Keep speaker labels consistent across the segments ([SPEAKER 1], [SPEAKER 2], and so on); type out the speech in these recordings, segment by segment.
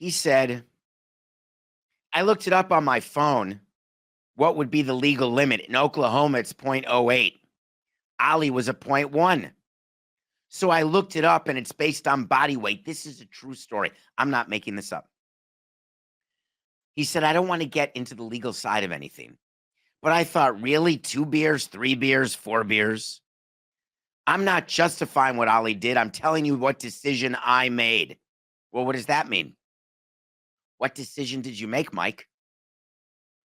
[SPEAKER 1] He said, I looked it up on my phone. What would be the legal limit? In Oklahoma, it's .08. Ollie was a .1. So I looked it up, and it's based on body weight. This is a true story. I'm not making this up. He said, I don't want to get into the legal side of anything. But I thought, really? 2 beers, 3 beers, 4 beers? I'm not justifying what Ollie did. I'm telling you what decision I made. Well, what does that mean? What decision did you make, Mike?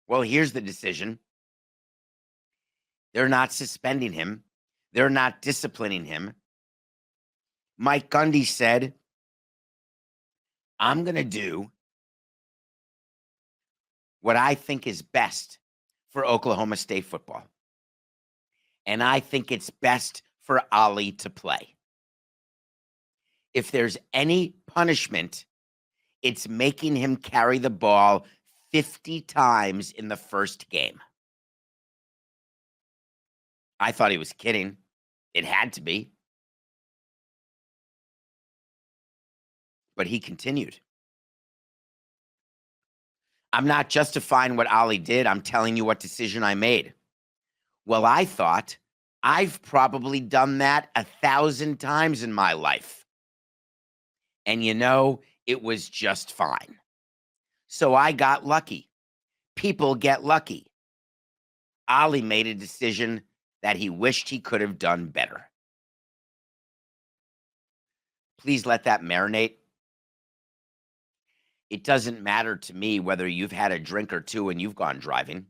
[SPEAKER 1] Well, here's the decision. They're not suspending him. They're not disciplining him. Mike Gundy said, I'm going to do what I think is best for Oklahoma State football. And I think it's best for Ollie to play. If there's any punishment, it's making him carry the ball 50 times in the first game. I thought he was kidding. It had to be. But he continued. I'm not justifying what Ollie did. I'm telling you what decision I made. Well, I thought I've probably done that 1,000 times in my life. And it was just fine. So I got lucky. People get lucky. Ollie made a decision that he wished he could have done better. Please let that marinate. It doesn't matter to me whether you've had a drink or two and you've gone driving.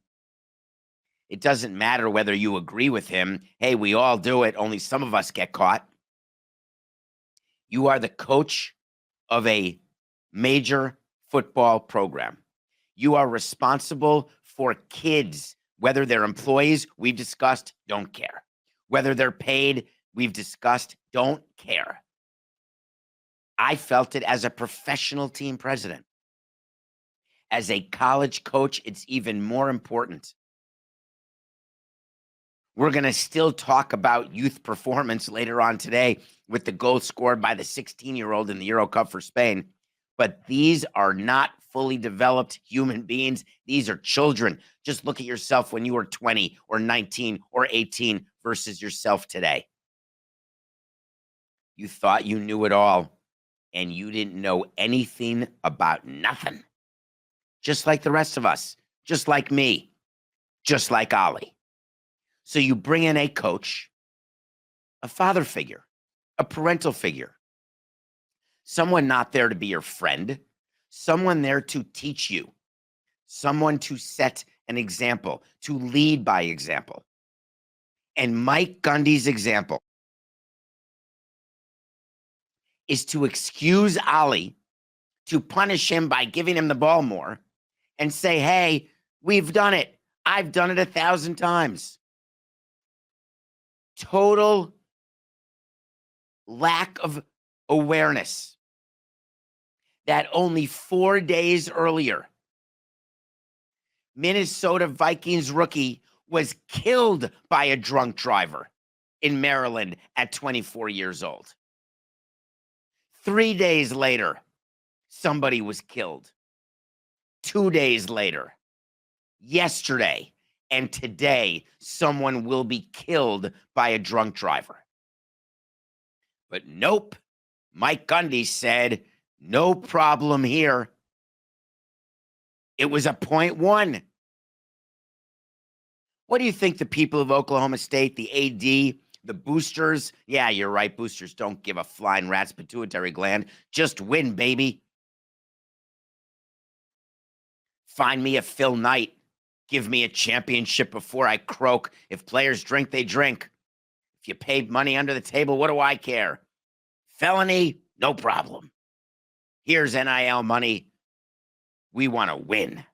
[SPEAKER 1] It doesn't matter whether you agree with him. Hey, we all do it. Only some of us get caught. You are the coach of a major football program. You are responsible for kids, whether they're employees, we've discussed, don't care. Whether they're paid, we've discussed, don't care. I felt it as a professional team president. As a college coach, it's even more important. We're going to still talk about youth performance later on today with the goal scored by the 16-year-old in the Euro Cup for Spain. But these are not fully developed human beings. These are children. Just look at yourself when you were 20 or 19 or 18 versus yourself today. You thought you knew it all, and you didn't know anything about nothing. Just like the rest of us, just like me, just like Ollie. So you bring in a coach, a father figure, a parental figure, someone not there to be your friend, someone there to teach you, someone to set an example, to lead by example. And Mike Gundy's example is to excuse Ollie, to punish him by giving him the ball more, and say, hey, we've done it. I've done it 1,000 times. Total lack of awareness that only 4 days earlier, Minnesota Vikings rookie was killed by a drunk driver in Maryland at 24 years old. 3 days later, somebody was killed. 2 days later, yesterday, and today, someone will be killed by a drunk driver. But nope, Mike Gundy said, no problem here. It was a .1. What do you think the people of Oklahoma State, the AD, the boosters? Yeah, you're right. Boosters don't give a flying rat's pituitary gland. Just win, baby. Find me a Phil Knight. Give me a championship before I croak. If players drink, they drink. If you paid money under the table, what do I care? Felony, no problem. Here's NIL money. We want to win.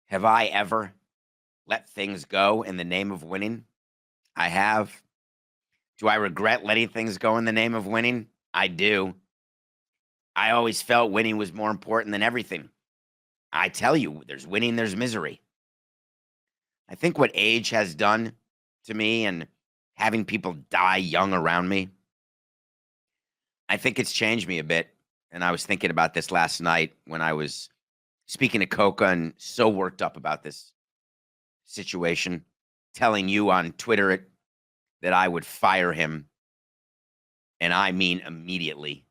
[SPEAKER 1] Have I ever let things go in the name of winning? I have. Do I regret letting things go in the name of winning? I do. I always felt winning was more important than everything. I tell you, there's winning, there's misery. I think what age has done to me and having people die young around me, I think it's changed me a bit. And I was thinking about this last night when I was speaking to Coca and so worked up about this situation, telling you on Twitter that I would fire him. And I mean immediately.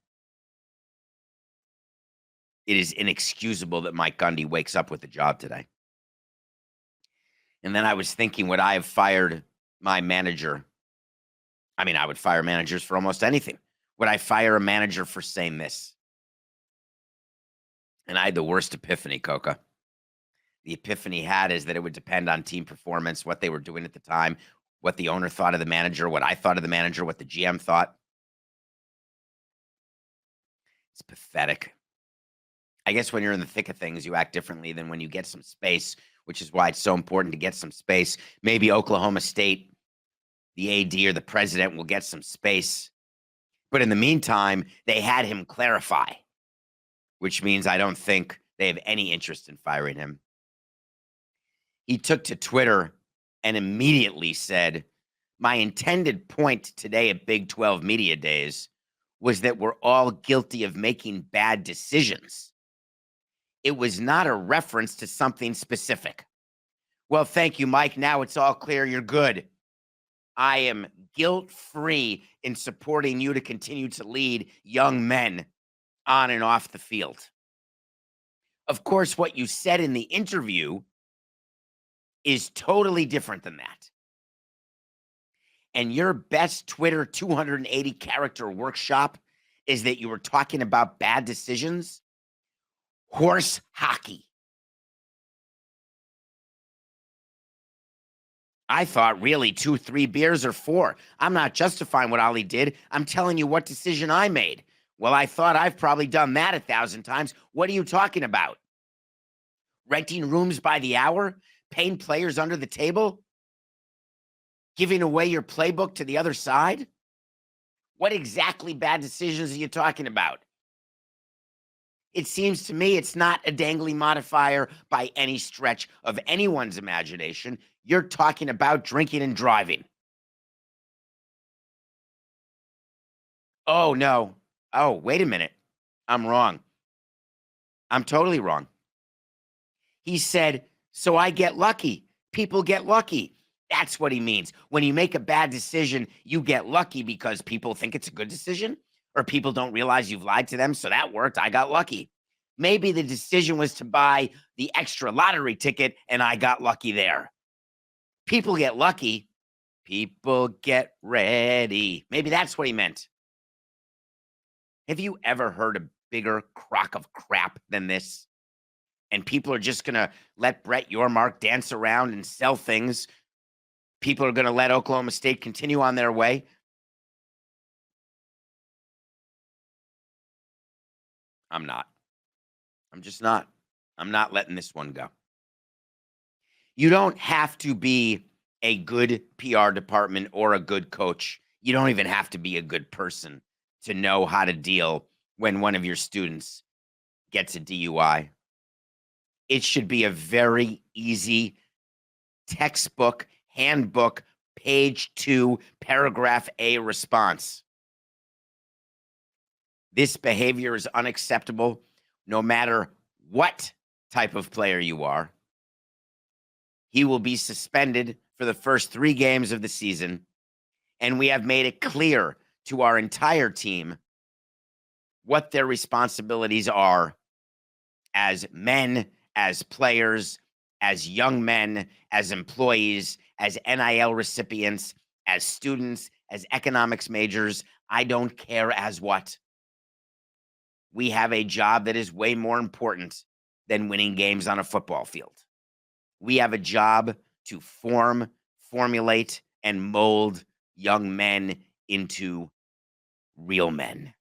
[SPEAKER 1] It is inexcusable that Mike Gundy wakes up with a job today. And then I was thinking, would I have fired my manager? I mean, I would fire managers for almost anything. Would I fire a manager for saying this? And I had the worst epiphany, Coca. The epiphany had is that it would depend on team performance, what they were doing at the time, what the owner thought of the manager, what I thought of the manager, what the GM thought. It's pathetic. I guess when you're in the thick of things, you act differently than when you get some space, which is why it's so important to get some space. Maybe Oklahoma State, the AD or the president will get some space. But in the meantime, they had him clarify, which means I don't think they have any interest in firing him. He took to Twitter and immediately said, my intended point today at Big 12 Media Days was that we're all guilty of making bad decisions. It was not a reference to something specific. Well, thank you, Mike. Now it's all clear. You're good. I am guilt-free in supporting you to continue to lead young men on and off the field. Of course, what you said in the interview is totally different than that. And your best Twitter 280 character workshop is that you were talking about bad decisions. Horse hockey. I thought really 2, 3 beers or 4. I'm not justifying what Ollie did. I'm telling you what decision I made. Well, I thought I've probably done that 1,000 times. What are you talking about? Renting rooms by the hour? Paying players under the table? Giving away your playbook to the other side? What exactly bad decisions are you talking about? It seems to me it's not a dangling modifier by any stretch of anyone's imagination. You're talking about drinking and driving. Oh, no. Oh, wait a minute. I'm wrong. I'm totally wrong. He said, so I get lucky. People get lucky. That's what he means. When you make a bad decision, you get lucky because people think it's a good decision or people don't realize you've lied to them. So that worked. I got lucky. Maybe the decision was to buy the extra lottery ticket and I got lucky there. People get lucky. People get ready. Maybe that's what he meant. Have you ever heard a bigger crock of crap than this? And people are just going to let Brett Yormark dance around and sell things. People are going to let Oklahoma State continue on their way. I'm not. I'm just not. I'm not letting this one go. You don't have to be a good PR department or a good coach. You don't even have to be a good person to know how to deal when one of your students gets a DUI. It should be a very easy textbook, handbook, page 2, paragraph A response. This behavior is unacceptable no matter what type of player you are. He will be suspended for the first 3 games of the season, and we have made it clear to our entire team what their responsibilities are as men, as players, as young men, as employees, as NIL recipients, as students, as economics majors. I don't care as what. We have a job that is way more important than winning games on a football field. We have a job to form, formulate, and mold young men into real men.